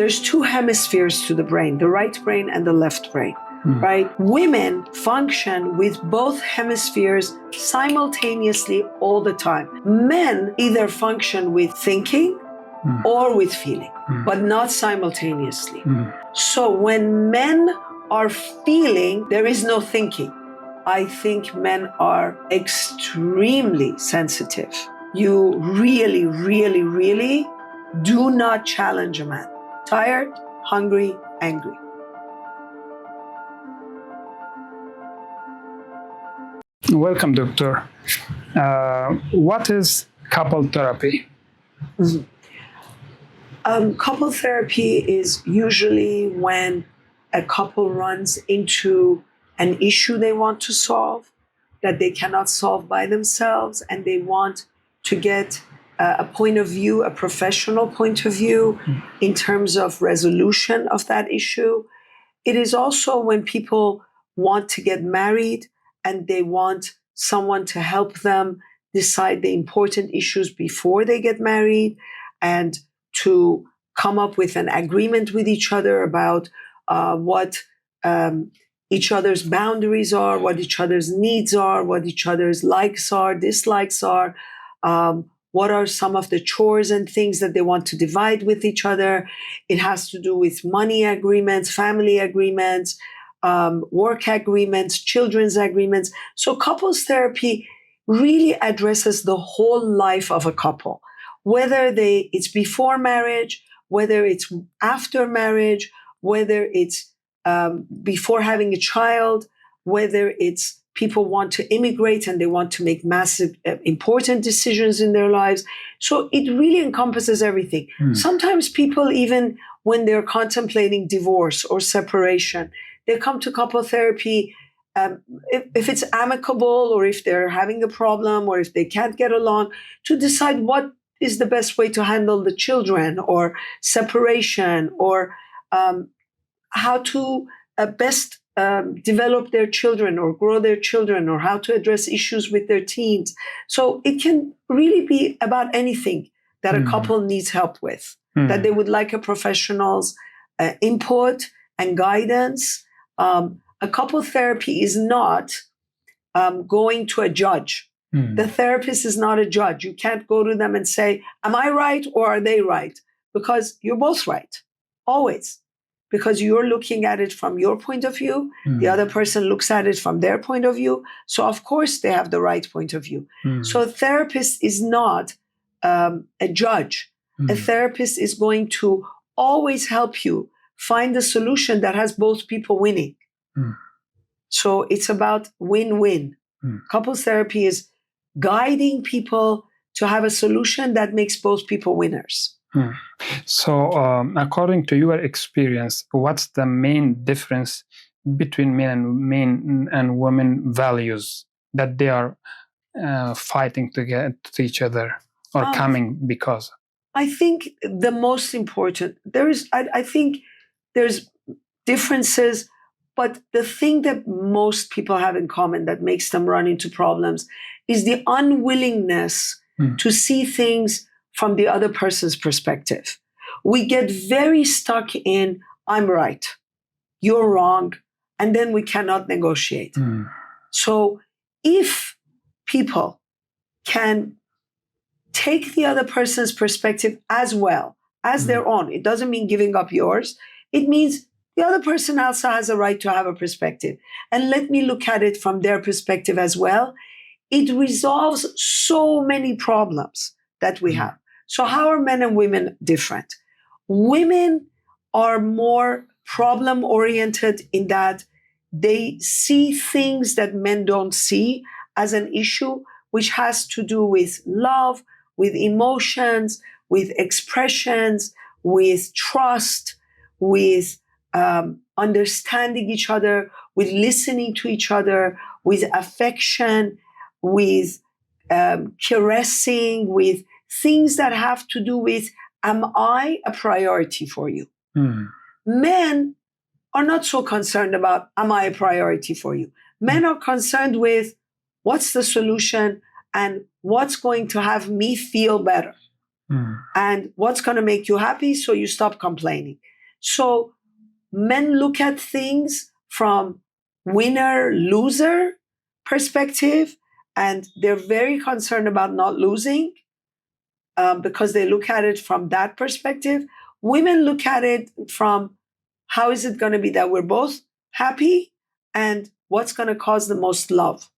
there's two hemispheres to the brain, the right brain and the left brain, right? Women function with both hemispheres simultaneously all the time. Men either function with thinking or with feeling, but not simultaneously. So when men are feeling, there is no thinking. I think men are extremely sensitive. You really, really, really do not challenge a man. Tired, hungry, angry. Welcome, doctor. What is couple therapy? Couple therapy is usually when a couple runs into an issue they want to solve that they cannot solve by themselves, and they want to get a point of view, a professional point of view in terms of resolution of that issue. It is also when people want to get married and they want someone to help them decide the important issues before they get married and to come up with an agreement with each other about what each other's boundaries are, what each other's needs are, what each other's likes are, dislikes are, what are some of the chores and things that they want to divide with each other. It has to do with money agreements, family agreements, work agreements, children's agreements. So couples therapy really addresses the whole life of a couple, whether it's before marriage, whether it's after marriage, whether it's before having a child, whether it's people want to immigrate and they want to make massive, important decisions in their lives. So it really encompasses everything. Sometimes people, even when they're contemplating divorce or separation, they come to couple therapy if it's amicable or if they're having a problem or if they can't get along, to decide what is the best way to handle the children or separation, or how to best develop their children or grow their children, or how to address issues with their teens. So it can really be about anything that a couple needs help with, that they would like a professional's input and guidance. A couple therapy is not going to a judge. The therapist is not a judge. You can't go to them and say, am I right or are they right? Because you're both right, always. Because you're looking at it from your point of view. The other person looks at it from their point of view. So of course they have the right point of view. So a therapist is not a judge. A therapist is going to always help you find a solution that has both people winning. So it's about win-win. Couples therapy is guiding people to have a solution that makes both people winners. So, according to your experience, what's the main difference between men and women values that they are fighting to get to each other or coming because? I think the most important, I think there's differences, but the thing that most people have in common that makes them run into problems is the unwillingness to see things from the other person's perspective. We get very stuck in, I'm right, you're wrong, and then we cannot negotiate. So if people can take the other person's perspective as well as their own, it doesn't mean giving up yours. It means the other person also has a right to have a perspective. And let me look at it from their perspective as well. It resolves so many problems that we have. So how are men and women different? Women are more problem-oriented in that they see things that men don't see as an issue, which has to do with love, with emotions, with expressions, with trust, with understanding each other, with listening to each other, with affection, with caressing, with things that have to do with, am I a priority for you? Men are not so concerned about, am I a priority for you? Men are concerned with, what's the solution and what's going to have me feel better? And what's going to make you happy? So you stop complaining. So men look at things from winner loser perspective, and they're very concerned about not losing because they look at it from that perspective. Women look at it from how is it going to be that we're both happy and what's going to cause the most love.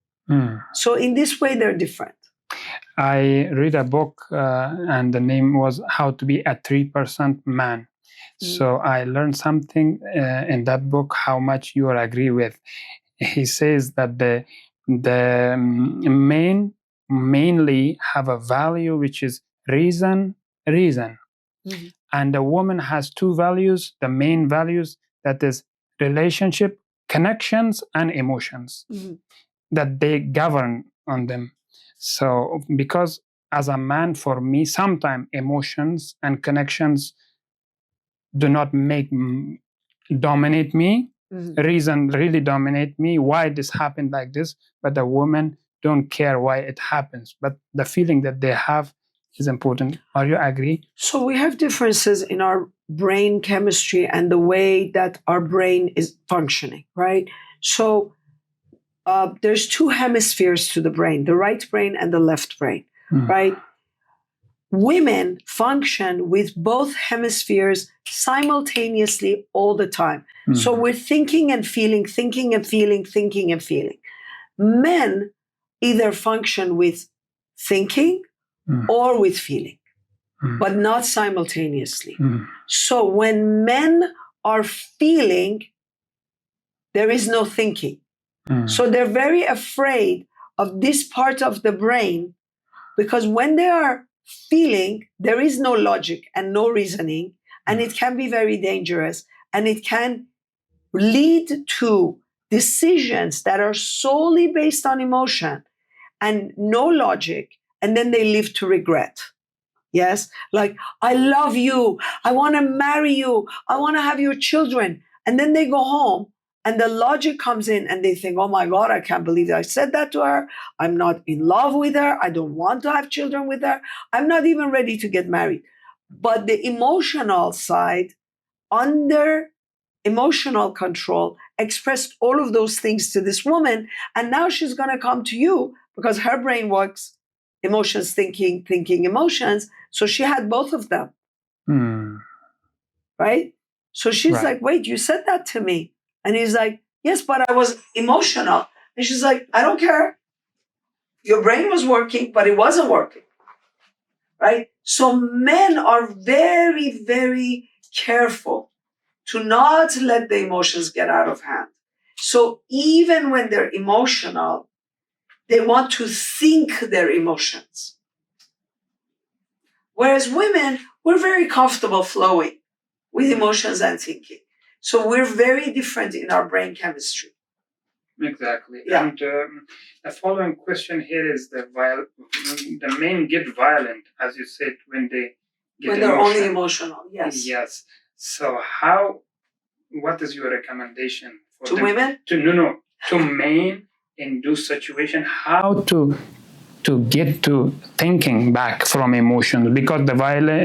So in this way, they're different. I read a book and the name was How to Be a 3% Man. So I learned something in that book, how much you agree with. He says that the mainly have a value which is reason. And the woman has two values, the main values, that is relationship, connections, and emotions, that they govern on them. So because as a man, for me, sometimes emotions and connections do not dominate me. Reason really dominate me, why this happened like this, but the women don't care why it happens, but the feeling that they have is important. Are you agree? So we have differences in our brain chemistry and the way that our brain is functioning, right? So there's two hemispheres to the brain, the right brain and the left brain, right? Women function with both hemispheres simultaneously all the time. So we're thinking and feeling, thinking and feeling, thinking and feeling. Men either function with thinking or with feeling, but not simultaneously. So when men are feeling, there is no thinking. So they're very afraid of this part of the brain because when they are feeling, there is no logic and no reasoning, and it can be very dangerous, and it can lead to decisions that are solely based on emotion and no logic, and then they live to regret. Yes, like, I love you, I want to marry you, I want to have your children. And then they go home and the logic comes in and they think, oh my God, I can't believe I said that to her. I'm not in love with her. I don't want to have children with her. I'm not even ready to get married. But the emotional side, under emotional control, expressed all of those things to this woman. And now she's going to come to you because her brain works emotions, thinking, thinking, emotions. So she had both of them. Right? So she's like, wait, you said that to me. And he's like, yes, but I was emotional. And she's like, I don't care. Your brain was working, but it wasn't working. Right? So men are very, very careful to not let the emotions get out of hand. So even when they're emotional, they want to think their emotions. Whereas women, we're very comfortable flowing with emotions and thinking. So we're very different in our brain chemistry. Exactly. Yeah. And the following question here is the men get violent, as you said, when they get when they're only emotional. Yes. Yes. So what is your recommendation for to women? To men in those situations, how to get to thinking back from emotions, because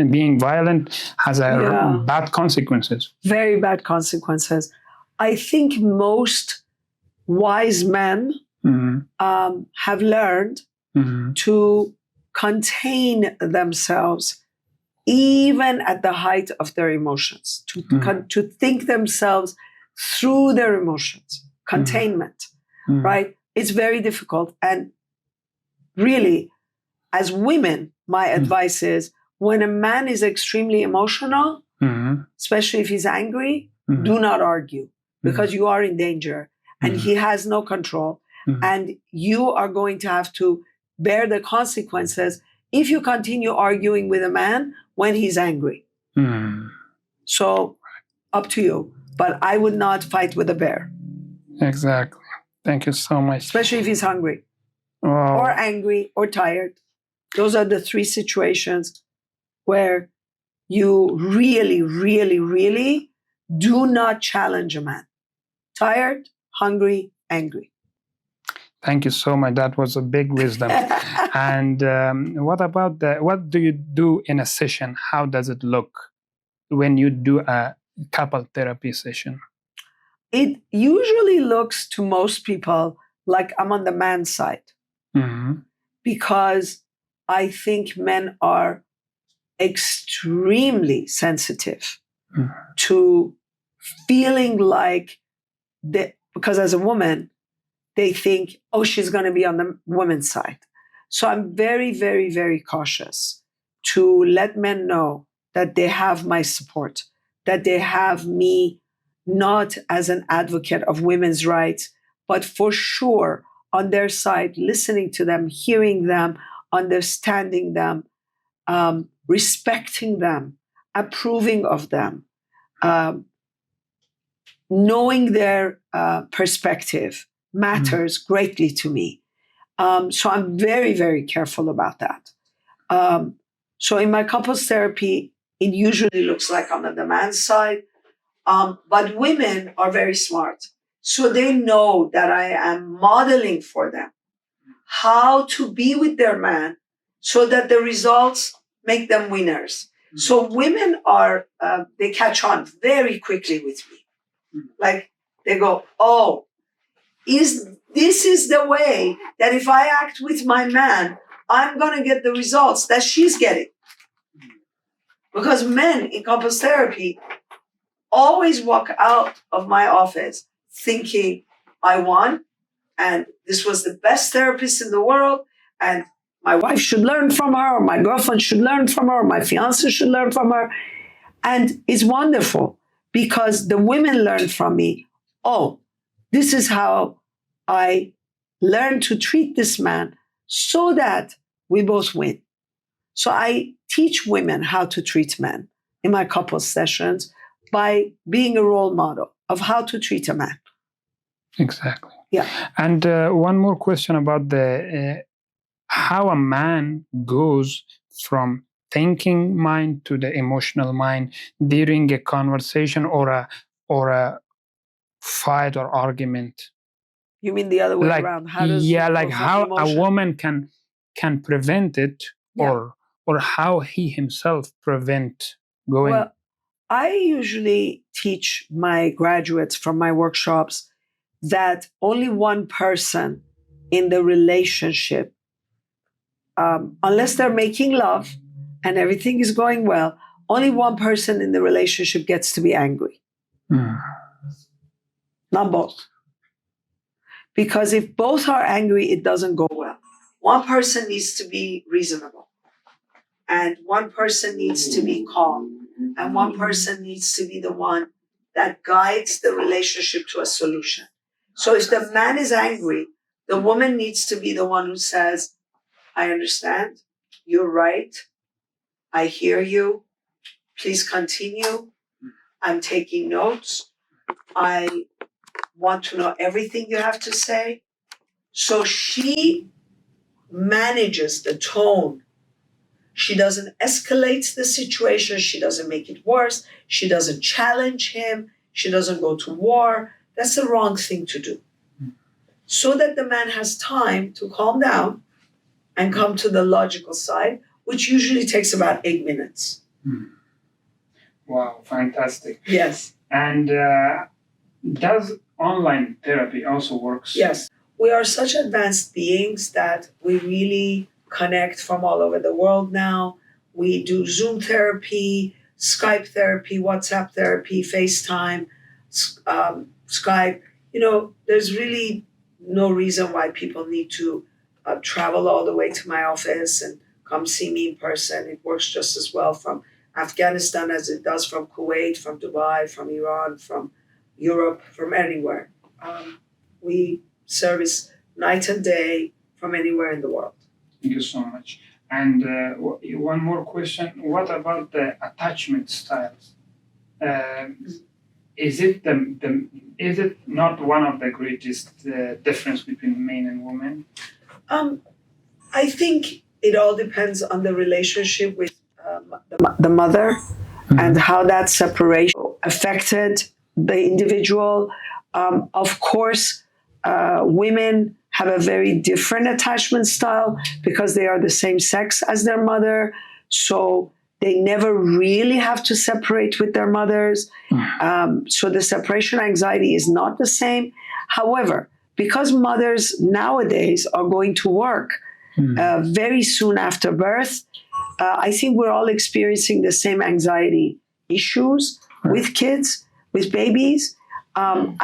being violent has bad consequences. Very bad consequences. I think most wise men have learned to contain themselves even at the height of their emotions, to think themselves through their emotions. Containment, right? It's very difficult. And really, as women, my advice is when a man is extremely emotional, especially if he's angry, do not argue because you are in danger and he has no control. And you are going to have to bear the consequences if you continue arguing with a man when he's angry. So up to you. But I would not fight with a bear. Exactly. Thank you so much. Especially if he's hungry or angry or tired. Those are the three situations where you really, really, really do not challenge a man. Tired, hungry, angry. Thank you so much. That was a big wisdom. And what do you do in a session? How does it look when you do a couple therapy session? It usually looks to most people like I'm on the man's side, Mm-hmm. because I think men are extremely sensitive Mm-hmm. to feeling like because as a woman, they think, oh, she's going to be on the woman's side. So I'm very, very, very cautious to let men know that they have my support, that they have me not as an advocate of women's rights, but for sure on their side, listening to them, hearing them, understanding them, respecting them, approving of them, um, knowing their perspective matters greatly to me. So I'm very, very careful about that. So in my couples therapy, it usually looks like I'm on the man's side, but women are very smart. So they know that I am modeling for them how to be with their man so that the results make them winners. So women are, they catch on very quickly with me. Like they go, oh, this is the way that if I act with my man, I'm going to get the results that she's getting. Because men in couples therapy always walk out of my office thinking, I won, and this was the best therapist in the world, and my wife should learn from her, or my girlfriend should learn from her, or my fiance should learn from her. And it's wonderful because the women learn from me, oh, this is how I learn to treat this man so that we both win. So I teach women how to treat men in my couples sessions by being a role model of how to treat a man. Exactly. Yeah. And one more question about the how a man goes from thinking mind to the emotional mind during a conversation or a fight or argument. You mean the other way Like around? How does like how a woman can prevent it, Yeah. or how he himself prevent going. Well, I usually teach my graduates from my workshops that only one person in the relationship, unless they're making love and everything is going well, only one person in the relationship gets to be angry, not both. Because if both are angry, it doesn't go well. One person needs to be reasonable, and one person needs to be calm, and one person needs to be the one that guides the relationship to a solution. So if the man is angry, the woman needs to be the one who says, I understand, you're right, I hear you, please continue, I'm taking notes, I want to know everything you have to say. So she manages the tone. She doesn't escalate the situation. She doesn't make it worse. She doesn't challenge him. She doesn't go to war. That's the wrong thing to do. So that the man has time to calm down and come to the logical side, which usually takes about 8 minutes. Wow, fantastic. Yes. And does online therapy also works? Yes. We are such advanced beings that we really connect from all over the world now. We do Zoom therapy, Skype therapy, WhatsApp therapy, FaceTime, Skype. You know, there's really no reason why people need to travel all the way to my office and come see me in person. It works just as well from Afghanistan as it does from Kuwait, from Dubai, from Iran, from Europe, from anywhere. We service night and day from anywhere in the world. Thank you so much. And one more question: what about the attachment styles? Is it is it not one of the greatest difference between men and women? I think it all depends on the relationship with the mother, and how that separation affected the individual. Of course, women have a very different attachment style because they are the same sex as their mother. So they never really have to separate with their mothers. So the separation anxiety is not the same. However, because mothers nowadays are going to work very soon after birth, I think we're all experiencing the same anxiety issues with kids, with babies.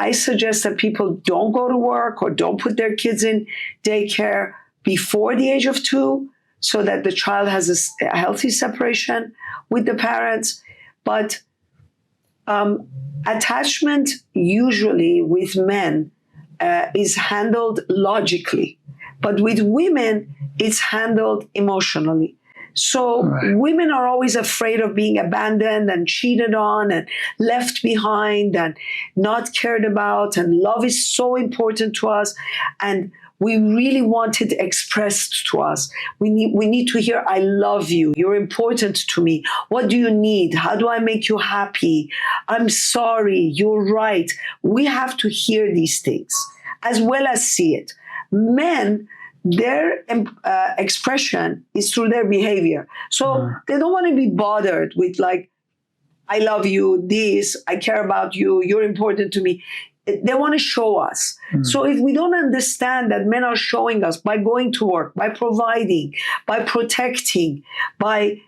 I suggest that people don't go to work or don't put their kids in daycare before the age of 2, so that the child has a healthy separation with the parents. But attachment usually with men is handled logically, but with women, it's handled emotionally. So women are always afraid of being abandoned and cheated on and left behind and not cared about. And love is so important to us. And we really want it expressed to us. We need to hear, I love you. You're important to me. What do you need? How do I make you happy? I'm sorry. You're right. We have to hear these things as well as see it. Men, their expression is through their behavior. So they don't want to be bothered with like, I love you, this, I care about you, you're important to me. They want to show us. So if we don't understand that men are showing us by going to work, by providing, by protecting, by,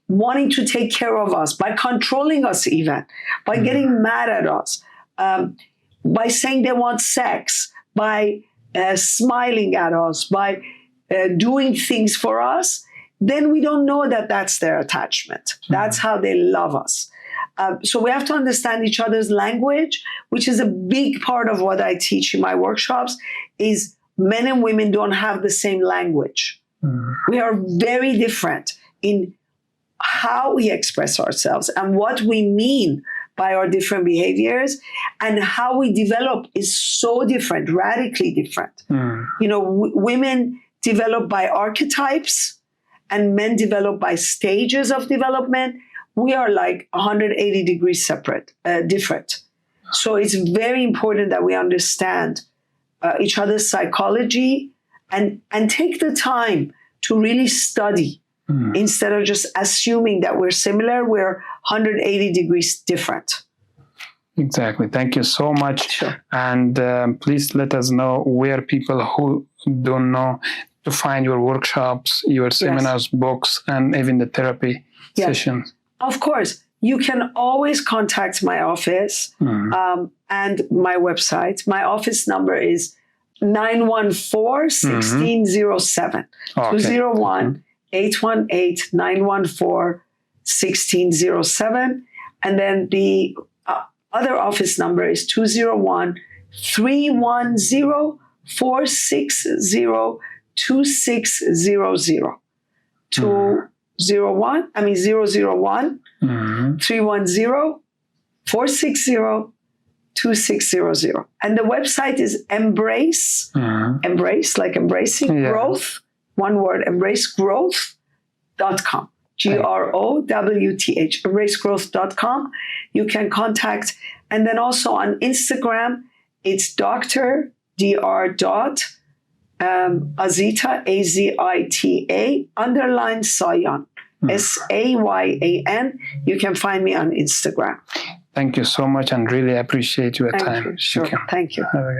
wanting to take care of us, by controlling us even, by getting mad at us, by saying they want sex, by smiling at us, by doing things for us, then we don't know that that's their attachment. That's how they love us. So we have to understand each other's language, which is a big part of what I teach in my workshops, is men and women don't have the same language. We are very different in how we express ourselves and what we mean by our different behaviors, and how we develop is so different, radically different. Women develop by archetypes and men develop by stages of development. We are like 180 degrees different. So it's very important that we understand each other's psychology and take the time to really study instead of just assuming that we're similar. We're 180 degrees different. Exactly. Thank you so much. Sure. And please let us know where people who don't know to find your workshops, your seminars, books, and even the therapy sessions. Of course, you can always contact my office and my website. My office number is 914-1607. 201-818-914-1607. And then the other office number is 201-310-460-2600. 001 310-460-2600. And the website is embrace like embracing growth, one word, embracegrowth.com. GROWTH, embracegrowth.com. You can contact, and then also on Instagram, it's Dr. Azita, AZITA, _Sayaan, SAYAN. You can find me on Instagram. Thank you so much and really appreciate your time. Thank you. Sure. Thank you.